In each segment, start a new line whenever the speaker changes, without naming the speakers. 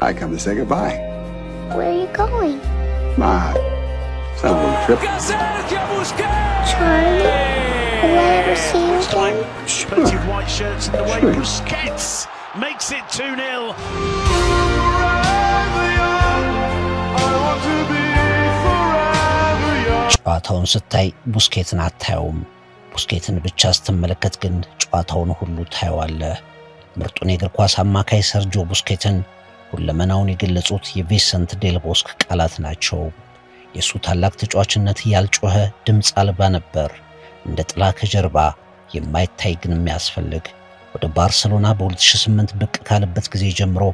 I come to say goodbye.
Where are you going?
Some little trip.
Charlie, will I ever see you again?
Plenty of white shirts in the way. Busquets makes it 2-0.
ጨዋታውን ስታይ ቡስኬትን አታየውም ቡስኬትን ብቻ ስትመለከት ግን ጨዋታውን ሁሉ ታየዋለህ ምርጡን የእግር ኳስ አማካይ ሰርጂዮ ቡስኬትን ሁለመናውን የገለጹት የቪንሰንት ዴል ቦስክ ቃላት ናቸው የሱ ታላቅ ተጫዋችነት ያልጮኸ ድምጽ አልባ ነበር እንደ ጥላ ከጀርባ የማይታይ ግን የሚያስፈልግ ወደ ባርሴሎና በ2008 ብቅ ካለበት ጊዜ ጀምሮ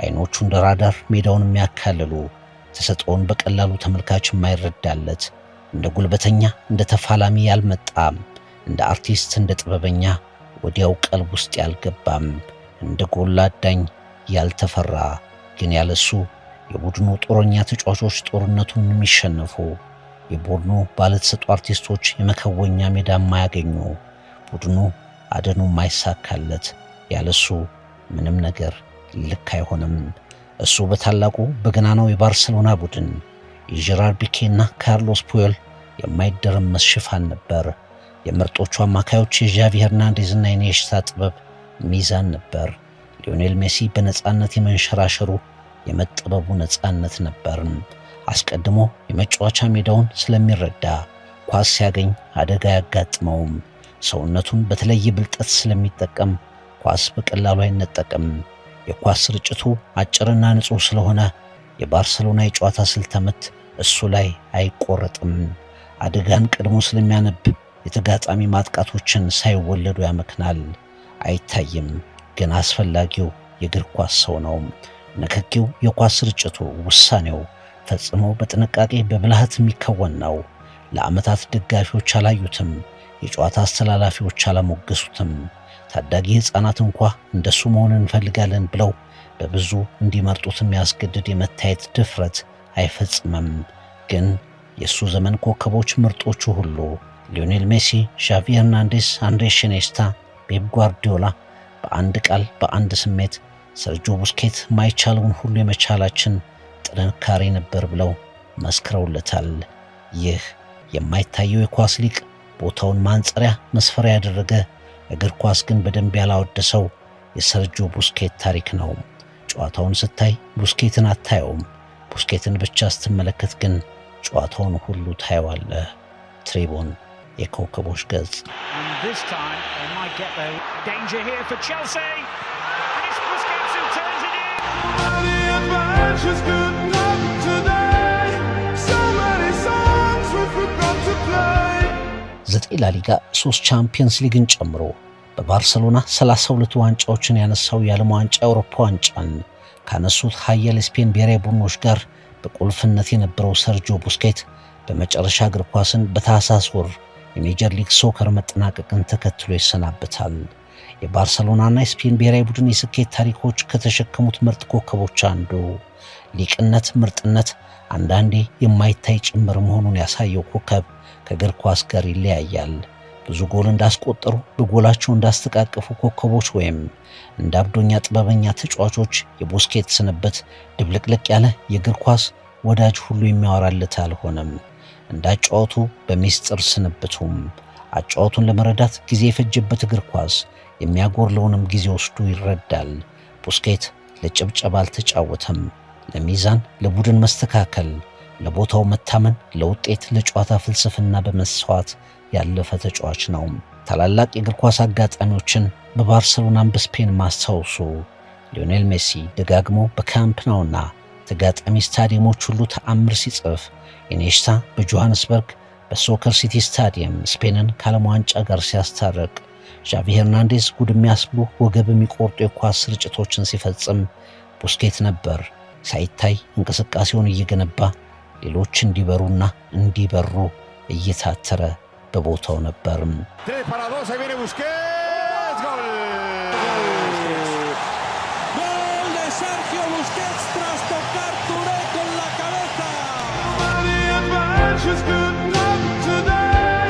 አይኖቹ እንደ ራዳር ሜዳውን የሚያካልሉ ተሰጥቶን በቀላሉ ተመልካች የማይረዳለት እንደ ጉልበተኛ እንደ ተፋላሚ ያልመጣም እንደ አርቲስት እንደ ጥበበኛ ወዲያው ቀልብ ውስጥ ያልገባም እንደ ጎላዳኝ ያልተፈራ ግን ያለሱ የቡድኑ ጦረኛ ተጫዋቾች ጦርነቱን የሚሸነፉ የቡድኑ ባለተሰጡ አርቲስቶች የመከወኛ ሜዳ ማያገኙ ቡድኑ አደኑ ማይሳካለት ያለሱ ምንም ነገር ልክ አይሆንም እሱ በታላቁ በገናናው የባርሴሎና ቡድን የጀራርድ ፒኬና ካርሎስ ፑዮል የማይደረመስ ሽፋን ነበር የምርጦቹ አማካዮች የዣቪ ሄርናንዴዝና ኢኒየስታ ጥበብ ሚዛን ነበር ሊዮኔል ሜሲ በነጻነት የመንሸራሸሩ የመጠበቡ ነጻነት ነበር አስቀድሞ የመጫወቻ ሜዳውን ስለሚረዳ ኳስ ሲያገኝ አደጋ ያጋጥመውም ሰውነቱን በተለየ ብልጠት ስለሚጠቀም ኳስ በቀላሉ አይነጠቅም የኳስ ርጭቱ አጭርና ንጹህ ስለሆነ የባርሴሎና የጨዋታ ስልተመት እሱ ላይ አይቆረጥም አደጋን ቀድሞ ስለሚያነብ የተጋጣሚ ማጥቃቶችን ሳይወለዱ ያመክናል አይታይም ግን አስፈላጊው የእግር ኳስ ሰው ነው ነከኪው የኳስ ርጭቱ ውሳኔው ፈጽሞ በጥንቃቄ በብልሃት የሚከወን ነው ለአመታት ደጋፊዎች አላዩትም የጨዋታ አስተላላፊዎች አላሞገሱትም ታዳጊ ህፃናት እንኳን እንደሱ መሆን እንፈልጋለን ብለው በብዙ እንዲመርጡት የሚያስገድድ የመታየት ድፍረት አይፈጽምም ግን የሱ ዘመን ኮከቦች ምርጦቹ ሁሉ ሊዮኔል ሜሲ ዣቪ ሄርናንዴዝ አንድሬስ ኢኒየስታ ፔፕ ጓርዲዮላ በአንድ ቃል በአንድ ስሜት ሰርጂዮ ቡስኬት ማይቻለውን ሁሉ የመቻላችን ጥንካሬ ነበር ብለው መስክረውለታል ይህ የማይታየው የኳስ ሊቅ ቦታውን ማንጸሪያ መስፈሪያ ያደረገ እግር ኳስ ግን በደንብ ያላወደሰው የሰርጂዮ ቡስኬት ታሪክ ነው ጨዋታውን ስታይ ቡስኬትን አታየውም ቡስኬትን ብቻ ስትመለከት ግን ጨዋታውን ሁሉ ታየዋለህ ትሪቡን የኮከቦች ገጽ
This time they might get the danger here for Chelsea. And it's Busquets who turns it in. The advantage is good enough today. So many songs we forgot to play.
ዘጠኝ ላሊጋ 3 ቻምፒየንስ ሊግን ጨምሮ በባርሴሎና 32 ዋንጫዎችን ያነሳው የዓለም ዋንጫ አውሮፓ ዋንጫን ካነሱት ኃያል ስፔን ብሔራዊ ቡድኖች ጋር በቁልፍነት የነበረው ሰርጂዮ ቡስኬት በመጨረሻ እግር ኳስን በታህሳስ ወር የሜጀር ሊግ ሶከር መጠናቀቅን ተከትሎ ይሰናበታል የባርሴሎናና የስፔን ብሔራዊ ቡድን የስኬት ታሪኮች ከተሸከሙት ምርጥ ኮከቦች አንዱ ሊቅነት ምርጥነት አንዳንዴ የማይታይ ጭምር መሆኑን ያሳየው ኮከብ ከእግር ኳስ ጋር ይለያያል ብዙ ጎል እንዳስቆጠሩ በጎላቸው እንዳስተቃቀፉ ኮከቦች ወይም እንደ አብዶኛ ጥበበኛ ተጫዋቾች የቡስኬት ስንበት ድብልቅልቅ ያለ የእግር ኳስ ወዳጅ ሁሉ የሚያወራለት አልሆነም እንዳጫወቱ በሚስጥር ስንብቱም አጫወቱን ለመረዳት ጊዜ የፈጀበት እግር ኳስ የሚያጎርለውንም ጊዜ ወስዶ ይረዳል ቡስኬት ለጭብጨባ አልተጫወተም ለሚዛን ለቡድን መስተካከል ለቦታው መታመን ለውጤት ለጨዋታ ፍልስፍና በመስዋዕት ያለፈ ተጫዋች ነው ታላላቅ የእግር ኳስ አጋጣሚዎችን በባርሴሎናም በስፔን ማስታወሱ ሊዮኔል ሜሲ ደጋግሞ በካምፕ ናውና ተጋጣሚ ስታዲየሞች ሁሉ ተአምር ሲጽፍ ኢኒየስታ በጆሃንስበርግ በሶከር ሲቲ ስታዲየም ስፔንን ከዓለም ዋንጫ ጋር ሲያስታርቅ ዣቪ ሄርናንዴዝ ጉድ የሚያስብሉ ወገብ የሚቆርጡ የኳስ ስርጭቶችን ሲፈጽም ቡስኬት ነበር ሳይታይ እንቅስቃሴውን እየገነባ ሌሎች እንዲበሩና እንዲበሩ እየታተረ በቦታው ነበር
3 para 2 ahí viene Busquets gol
gol de Sergio Busquets tras tocar Touré con la cabeza
The advantage is good enough today.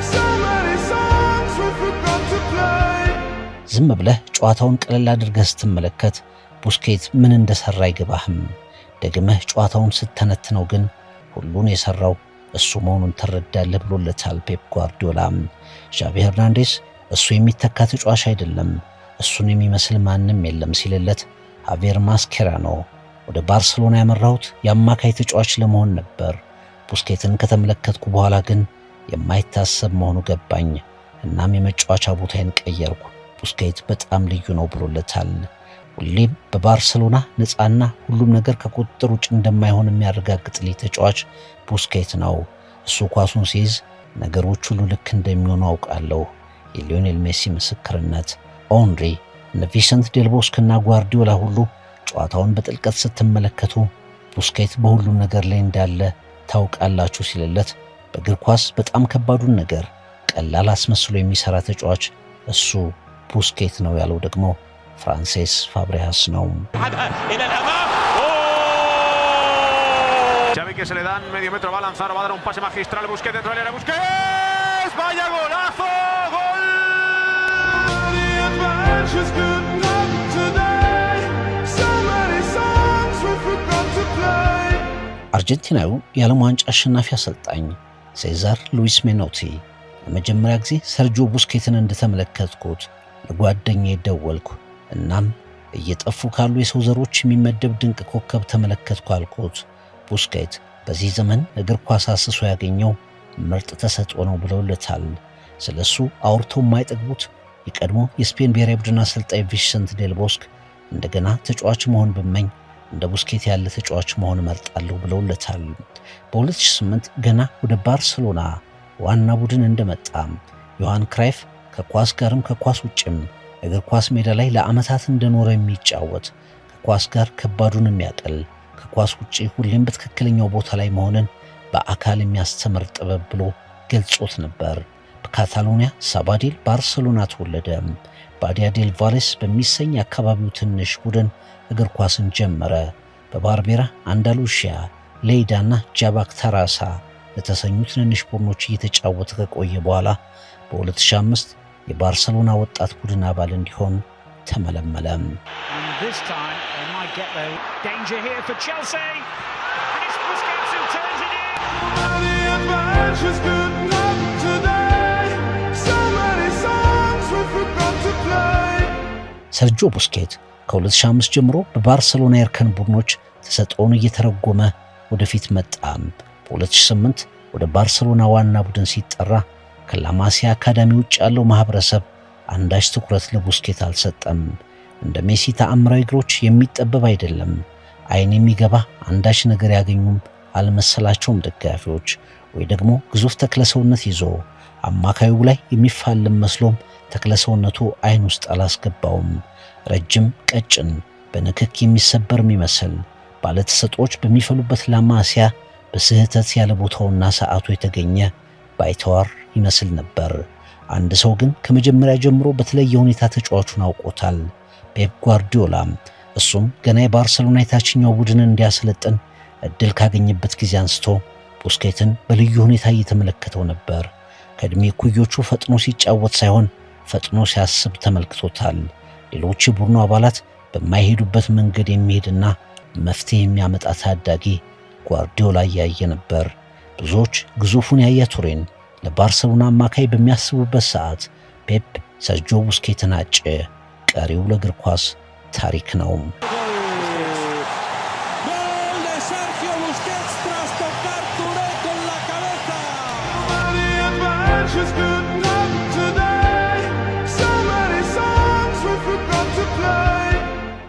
So many songs we forgot to play.
ዝም ብለህ ጨዋታውን ቀለል አድርገህ ስትመለከት ቡስኬት ምን እንደሰራ አይገባህም። ደግመህ ጨዋታውን ስተነትነው ግን ሁሉን የሰራው እሱ መሆኑን ተረዳለህ ብሎለታል ፔፕ ጓርዲዮላ። ዣቪ ሄርናንዴዝ እሱ የሚተካ ተጫዋች አይደለም፣ እሱን የሚመስል ማንም የለም ሲልለት ሃቪየር ማስኬራኖ ወደ ባርሴሎና ያመራሁት የአማካይ ተጫዋች ለመሆን ነበር። ቡስኬትን ከተመለከትኩ በኋላ ግን የማይታሰብ መሆኑ ገባኝ። እናም የመጫወቻ ቦታዬን ቀየርኩ። ቡስኬት በጣም ልዩ ነው ብሎለታል። ሁሌም በባርሴሎና ነፃና ሁሉም ነገር ከቁጥጥር ውጭ እንደማይሆን የሚያረጋግጥልኝ ተጫዋች ቡስኬት ነው። እሱ ኳሱን ሲይዝ ነገሮች ሁሉ ልክ እንደሚሆኑ አውቃለሁ። የሊዮኔል ሜሲ ምስክርነት። ኦንሪ፣ እነ ቪሰንት ዴልቦስክና ጓርዲዮላ ሁሉ ጨዋታውን በጥልቀት ስትመለከቱ ቡስኬት በሁሉም ነገር ላይ እንዳለ ታውቃላችሁ ሲልለት በእግር ኳስ በጣም ከባዱን ነገር ቀላል አስመስሎ የሚሰራ ተጫዋች እሱ ቡስኬት ነው ያለው ደግሞ ፍራንሴስ ፋብሪጋስ ነው።
Xavi que se le dan medio metro, va a lanzar, va a dar un pase magistral, Busquets dentro del área, Busquets, vaya golazo, gol.
አርጀንቲናዊው የዓለም ዋንጫ አሸናፊ አሰልጣኝ ሴዛር ሉዊስ ሜኖቲ ለመጀመሪያ ጊዜ ሰርጂዮ ቡስኬትን እንደተመለከትኩት ለጓደኛዬ ደወልኩ። እናም እየጠፉ ካሉ የሰው ዘሮች የሚመደብ ድንቅ ኮከብ ተመለከትኩ አልኩት። ቡስኬት በዚህ ዘመን እግር ኳስ አስሶ ያገኘው ምርጥ ተሰጥኦ ነው ብለውለታል። ስለሱ አውርተው የማይጠግቡት የቀድሞ የስፔን ብሔራዊ ቡድን አሰልጣኝ ቪሰንት ዴልቦስክ እንደገና ተጫዋች መሆን ብመኝ እንደ ቡስኬት ያለ ተጫዋች መሆን መርጣለሁ ብለውለታል። በ2008 ገና ወደ ባርሴሎና ዋና ቡድን እንደመጣ ዮሐን ክራይፍ ከኳስ ጋርም ከኳስ ውጭም እግር ኳስ ሜዳ ላይ ለዓመታት እንደኖረ የሚጫወት ከኳስ ጋር ከባዱን የሚያቀል ከኳስ ውጪ ሁሌም በትክክለኛው ቦታ ላይ መሆንን በአካል የሚያስተምር ጥበብ ብሎ ገልጾት ነበር። በካታሎኒያ ሳባዴል ባርሴሎና ተወለደ። ባዲያ ዴል ቫሌስ በሚሰኝ አካባቢው ትንሽ ቡድን እግር ኳስን ጀመረ። በባርቤራ፣ አንዳሉሺያ፣ ሌይዳና ጃባክ ታራሳ ለተሰኙ ትንንሽ ቡድኖች እየተጫወተ ከቆየ በኋላ በ2005 የባርሴሎና ወጣት ቡድን አባል እንዲሆን ተመለመለ። ሰርጂዮ ቡስኬት ከ2005 ጀምሮ በባርሴሎና የእርከን ቡድኖች ተሰጥኦውን እየተረጎመ ወደፊት መጣ። በ2008 ወደ ባርሴሎና ዋና ቡድን ሲጠራ ከላማሲያ አካዳሚ ውጭ ያለው ማህበረሰብ አንዳች ትኩረት ለቡስኬት አልሰጠም። እንደ ሜሲ ተአምራዊ እግሮች የሚጠበብ አይደለም። አይን የሚገባ አንዳች ነገር ያገኙም አልመሰላቸውም ደጋፊዎች። ወይ ደግሞ ግዙፍ ተክለሰውነት ይዞ አማካዩ ላይ የሚፋለም መስሎም ተክለሰውነቱ አይን ውስጥ አላስገባውም። ረጅም፣ ቀጭን፣ በንክክ የሚሰበር የሚመስል ባለተሰጦች በሚፈሉበት ላማሲያ በስህተት ያለ ቦታውና ሰዓቱ የተገኘ ባይተዋር ይመስል ነበር። አንድ ሰው ግን ከመጀመሪያ ጀምሮ በተለየ ሁኔታ ተጫዋቹን አውቆታል። ፔፕ ጓርዲዮላ። እሱም ገና የባርሴሎና የታችኛው ቡድን እንዲያሰለጥን እድል ካገኘበት ጊዜ አንስቶ ቡስኬትን በልዩ ሁኔታ እየተመለከተው ነበር። ከእድሜ ኩዮቹ ፈጥኖ ሲጫወት ሳይሆን ፈጥኖ ሲያስብ ተመልክቶታል። ሌሎች የቡድኑ አባላት በማይሄዱበት መንገድ የሚሄድና መፍትሄ የሚያመጣ ታዳጊ ጓርዲዮላ ያየ ነበር። ብዙዎች ግዙፉን ያያ ቱሬን ለባርሴሎና አማካይ በሚያስቡበት ሰዓት ፔፕ ሰርጂዮ ቡስኬትን አጨ። ቀሪው ለእግር ኳስ ታሪክ ነው።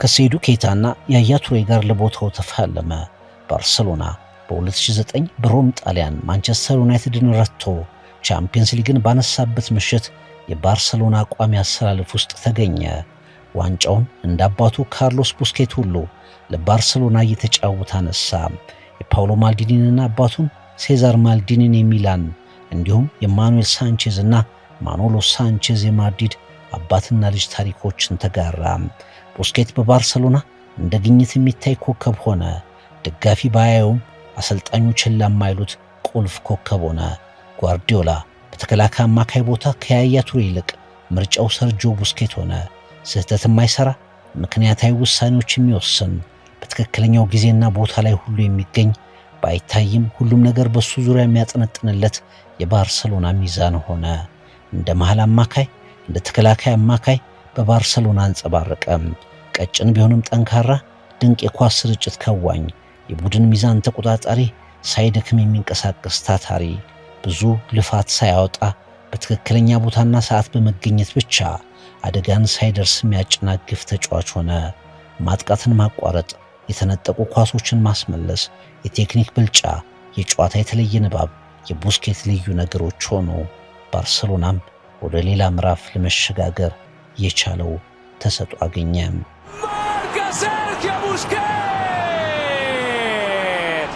ከሴዱ ኬታና ያያ ቱሬ ጋር ለቦታው ተፋለመ። ባርሴሎና በ2009 በሮም ጣሊያን ማንቸስተር ዩናይትድን ረትቶ ቻምፒየንስ ሊግን ባነሳበት ምሽት የባርሴሎና ቋሚ አሰላለፍ ውስጥ ተገኘ። ዋንጫውን እንደ አባቱ ካርሎስ ቡስኬት ሁሉ ለባርሴሎና እየተጫወተ አነሳ። የፓውሎ ማልዲኒንና አባቱን ሴዛር ማልዲኒን የሚላን እንዲሁም የማኑኤል ሳንቼዝ እና ማኖሎ ሳንቼዝ የማድሪድ አባትና ልጅ ታሪኮችን ተጋራ። ቡስኬት በባርሴሎና እንደ ግኝት የሚታይ ኮከብ ሆነ። ደጋፊ ባያዩም አሰልጣኙ ችላ የማይሉት ቁልፍ ኮከብ ሆነ። ጓርዲዮላ በተከላካይ አማካይ ቦታ ከያያ ቱሬ ይልቅ ምርጫው ሰርጂዮ ቡስኬት ሆነ። ስህተት የማይሰራ ምክንያታዊ ውሳኔዎች የሚወስን በትክክለኛው ጊዜና ቦታ ላይ ሁሉ የሚገኝ ባይታይም ሁሉም ነገር በሱ ዙሪያ የሚያጠነጥንለት የባርሰሎና ሚዛን ሆነ። እንደ መሃል አማካይ እንደ ተከላካይ አማካይ በባርሰሎና አንጸባረቀም። ቀጭን ቢሆንም ጠንካራ ድንቅ የኳስ ስርጭት ከዋኝ፣ የቡድን ሚዛን ተቆጣጣሪ፣ ሳይደክም የሚንቀሳቀስ ታታሪ፣ ብዙ ልፋት ሳያወጣ በትክክለኛ ቦታና ሰዓት በመገኘት ብቻ አደጋን ሳይደርስ የሚያጨናግፍ ተጫዋች ሆነ። ማጥቃትን ማቋረጥ፣ የተነጠቁ ኳሶችን ማስመለስ፣ የቴክኒክ ብልጫ፣ የጨዋታ የተለየ ንባብ የቡስኬት ልዩ ነገሮች ሆኑ። ባርሰሎናም ወደ ሌላ ምዕራፍ ለመሸጋገር የቻለው ተሰጥኦ አገኘ።
Marca Sergio Busquets!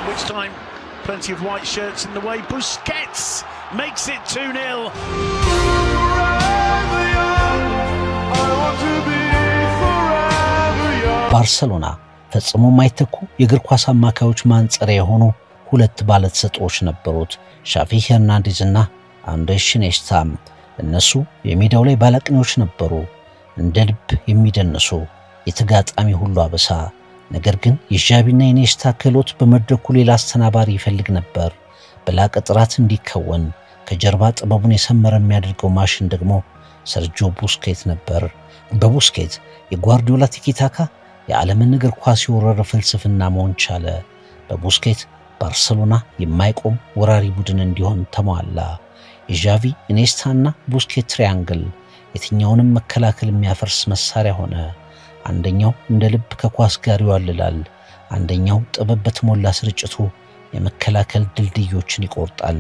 Which time, plenty of white shirts in the way. Busquets makes it 2-0.
ባርሰሎና ፈጽሞ ማይተኩ የእግር ኳስ አማካዮች ማንጸሪያ የሆኑ ሁለት ባለተሰጥኦዎች ነበሩት፣ ሻቪ ሄርናንዴዝ እና አንድሬስ ኢኒየስታ። እነሱ የሜዳው ላይ ባለቅኔዎች ነበሩ፣ እንደ ልብ የሚደንሱ የተጋጣሚ ሁሉ አበሳ። ነገር ግን የሻቪና ኢኒየስታ ክህሎት በመድረኩ ሌላ አስተናባሪ ይፈልግ ነበር። በላቀ ጥራት እንዲከወን ከጀርባ ጥበቡን የሰመረ የሚያደርገው ማሽን ደግሞ ሰርጂዮ ቡስኬት ነበር። በቡስኬት የጓርዲዮላ ቲኪታካ የዓለምን እግር ኳስ የወረረ ፍልስፍና መሆን ቻለ። በቡስኬት ባርሰሎና የማይቆም ወራሪ ቡድን እንዲሆን ተሟላ። የዣቪ ኢኒየስታና ቡስኬት ትሪያንግል የትኛውንም መከላከል የሚያፈርስ መሳሪያ ሆነ። አንደኛው እንደ ልብ ከኳስ ጋር ይዋልላል፣ አንደኛው ጥበብ በተሞላ ስርጭቱ የመከላከል ድልድዮችን ይቆርጣል።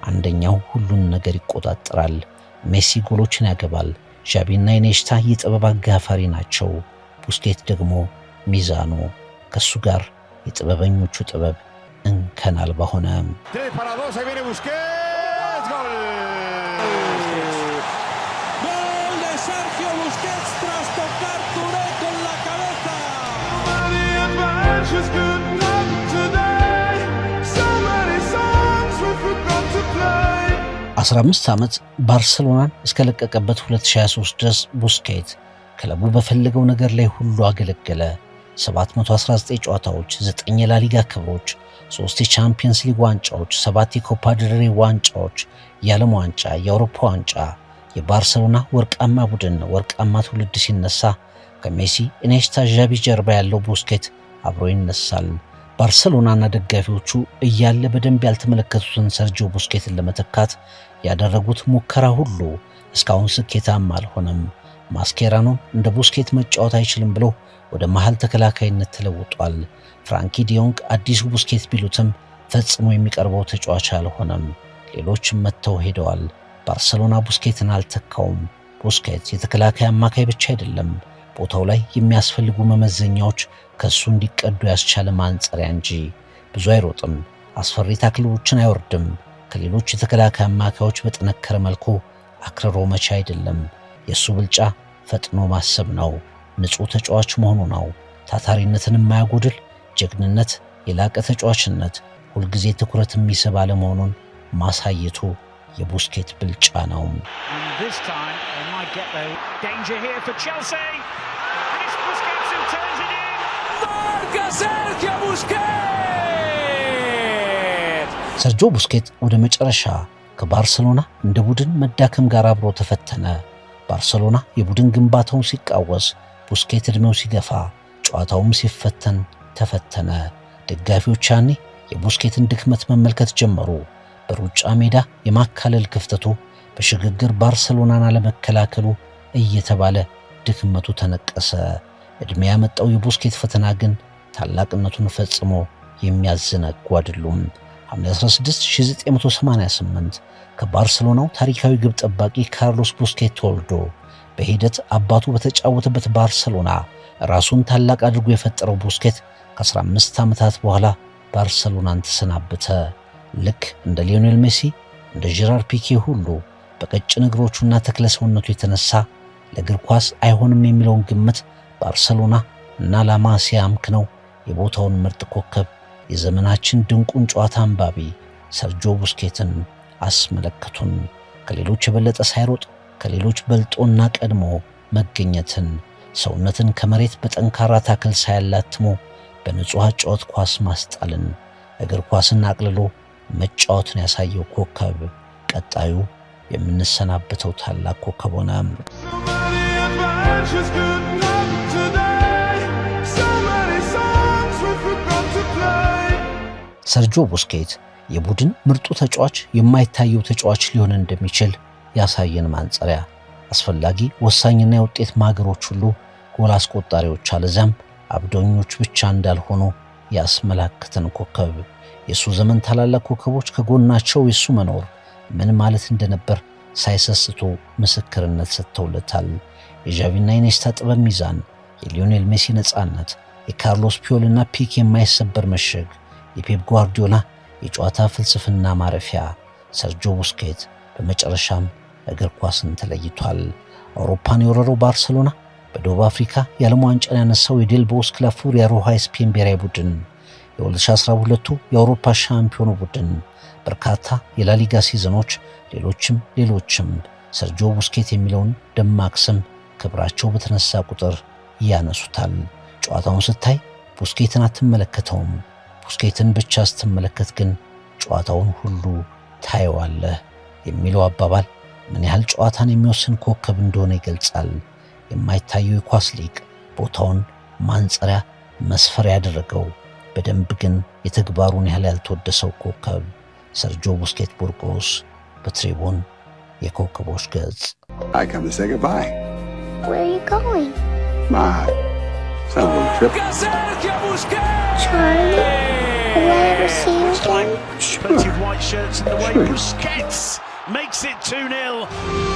አንደኛው ሁሉን ነገር ይቆጣጠራል፣ ሜሲ ጎሎችን ያገባል። ዣቪና ኢኒየስታ የጥበብ አጋፋሪ ናቸው። ቡስኬት ደግሞ ሚዛኑ። ከሱ ጋር የጥበበኞቹ ጥበብ እንከን አልባ ሆነ።
Gol de Sergio Busquets tras tocar Touré con la cabeza.
15 ዓመት ባርሰሎናን እስከለቀቀበት 2023 ድረስ ቡስኬት ክለቡ በፈለገው ነገር ላይ ሁሉ አገለገለ። 719 ጨዋታዎች፣ 9 የላሊጋ ክብሮች፣ 3 የቻምፒየንስ ሊግ ዋንጫዎች፣ 7 የኮፓ ዴል ሬይ ዋንጫዎች፣ የዓለም ዋንጫ፣ የአውሮፓ ዋንጫ። የባርሰሎና ወርቃማ ቡድን ወርቃማ ትውልድ ሲነሳ ከሜሲ ኢኒየስታ ዣቪ ጀርባ ያለው ቡስኬት አብሮ ይነሳል። ባርሰሎናና ደጋፊዎቹ እያለ በደንብ ያልተመለከቱትን ሰርጂዮ ቡስኬትን ለመተካት ያደረጉት ሙከራ ሁሉ እስካሁን ስኬታማ አልሆነም። ማስኬራኖ እንደ ቡስኬት መጫወት አይችልም ብሎ ወደ መሃል ተከላካይነት ተለውጧል። ፍራንኪ ዲዮንግ አዲሱ ቡስኬት ቢሉትም ፈጽሞ የሚቀርበው ተጫዋች አልሆነም። ሌሎችም መተው ሄደዋል። ባርሰሎና ቡስኬትን አልተካውም። ቡስኬት የተከላካይ አማካይ ብቻ አይደለም፣ ቦታው ላይ የሚያስፈልጉ መመዘኛዎች ከሱ እንዲቀዱ ያስቻለ ማንጸሪያ እንጂ። ብዙ አይሮጥም፣ አስፈሪ ታክሎችን አይወርድም። ከሌሎች የተከላካይ አማካዮች በጠነከረ መልኩ አክርሮ መቻ አይደለም። የሱ ብልጫ ፈጥኖ ማሰብ ነው፣ ንጹህ ተጫዋች መሆኑ ነው። ታታሪነትን የማያጎድል ጀግንነት፣ የላቀ ተጫዋችነት፣ ሁልጊዜ ትኩረት የሚስብ አለመሆኑን ማሳየቱ የቡስኬት ብልጫ ነው።
And this time they might get the danger here for Chelsea. And it's Busquets who turns it in.
Marca Sergio Busquets!
ሰርጂዮ ቡስኬት ወደ መጨረሻ ከባርሰሎና እንደ ቡድን መዳከም ጋር አብሮ ተፈተነ። ባርሰሎና የቡድን ግንባታውን ሲቃወስ፣ ቡስኬት እድሜው ሲገፋ፣ ጨዋታውም ሲፈተን ተፈተነ። ደጋፊዎች ያኔ የቡስኬትን ድክመት መመልከት ጀመሩ። በሩጫ ሜዳ የማካለል ክፍተቱ፣ በሽግግር ባርሰሎናን አለመከላከሉ እየተባለ ድክመቱ ተነቀሰ። እድሜ ያመጣው የቡስኬት ፈተና ግን ታላቅነቱን ፈጽሞ የሚያዘነጉ አይደሉም። ሐምሌ 16 1988 ከባርሰሎናው ታሪካዊ ግብ ጠባቂ ካርሎስ ቡስኬት ተወልዶ በሂደት አባቱ በተጫወተበት ባርሰሎና ራሱን ታላቅ አድርጎ የፈጠረው ቡስኬት ከ15 ዓመታት በኋላ ባርሰሎናን ተሰናበተ። ልክ እንደ ሊዮኔል ሜሲ እንደ ጄራር ፒኬ ሁሉ በቀጭን እግሮቹና ተክለ ሰውነቱ የተነሳ ለእግር ኳስ አይሆንም የሚለውን ግምት ባርሰሎና እና ላማሲያ አምክነው የቦታውን ምርጥ ኮከብ የዘመናችን ድንቁን ጨዋታ አንባቢ ሰርጂዮ ቡስኬትን አስመለከቱን። ከሌሎች የበለጠ ሳይሮጥ ከሌሎች በልጦና ቀድሞ መገኘትን፣ ሰውነትን ከመሬት በጠንካራ ታክል ሳያላትሙ በንጹህ ጨዋታ ኳስ ማስጣልን እግር ኳስን አቅልሎ መጫወትን ያሳየው ኮከብ ቀጣዩ የምንሰናበተው ታላቅ ኮከብ ሆነ። ሰርጂዮ ቡስኬት የቡድን ምርጡ ተጫዋች የማይታየው ተጫዋች ሊሆን እንደሚችል ያሳየን ማንጸሪያ አስፈላጊ ወሳኝና የውጤት ማገሮች ሁሉ ጎል አስቆጣሪዎች አለዛም አብዶኞች ብቻ እንዳልሆኑ ያስመላክተን ኮከብ የሱ ዘመን ታላላቅ ኮከቦች ከጎናቸው የሱ መኖር ምን ማለት እንደነበር ሳይሰስቱ ምስክርነት ሰጥተውለታል። የዣቪና ኢኔስታ ጥበብ ሚዛን፣ የሊዮኔል ሜሲ ነጻነት፣ የካርሎስ ፒዮልና ፒክ የማይሰበር መሸግ፣ የፔፕ ጓርዲዮላ የጨዋታ ፍልስፍና ማረፊያ ሰርጂዮ ቡስኬት በመጨረሻም እግር ኳስን ተለይቷል። አውሮፓን የወረረው ባርሴሎና በደቡብ አፍሪካ የዓለም ዋንጫን ያነሳው የዴል ቦስ ክለብ ፉሪያ ሮሃ ስፔን ብሔራዊ ቡድን የ2012 የአውሮፓ ሻምፒዮን ቡድን በርካታ የላሊጋ ሲዝኖች ሌሎችም ሰርጂዮ ቡስኬት የሚለውን ደማቅ ስም ክብራቸው በተነሳ ቁጥር ያነሱታል። ጨዋታውን ስታይ ቡስኬትን አትመለከተውም። ቡስኬትን ብቻ ስትመለከት ግን ጨዋታውን ሁሉ ታየዋለህ የሚለው አባባል ምን ያህል ጨዋታን የሚወስን ኮከብ እንደሆነ ይገልጻል። የማይታየው የኳስ ሊቅ ቦታውን ማንጸሪያ መስፈሪያ ያደረገው በደንብ ግን የተግባሩን ያህል ያልተወደሰው ኮከብ ሰርጂዮ ቡስኬት ቡርጎስ በትሪቡን የኮከቦች ገጽ።
I come to say goodbye.
Where are you going?
My son will trip.
Sergio Busquets.
Charlie? Will I ever see you again?
Plenty of white shirts in the way. Busquets makes it 2-0.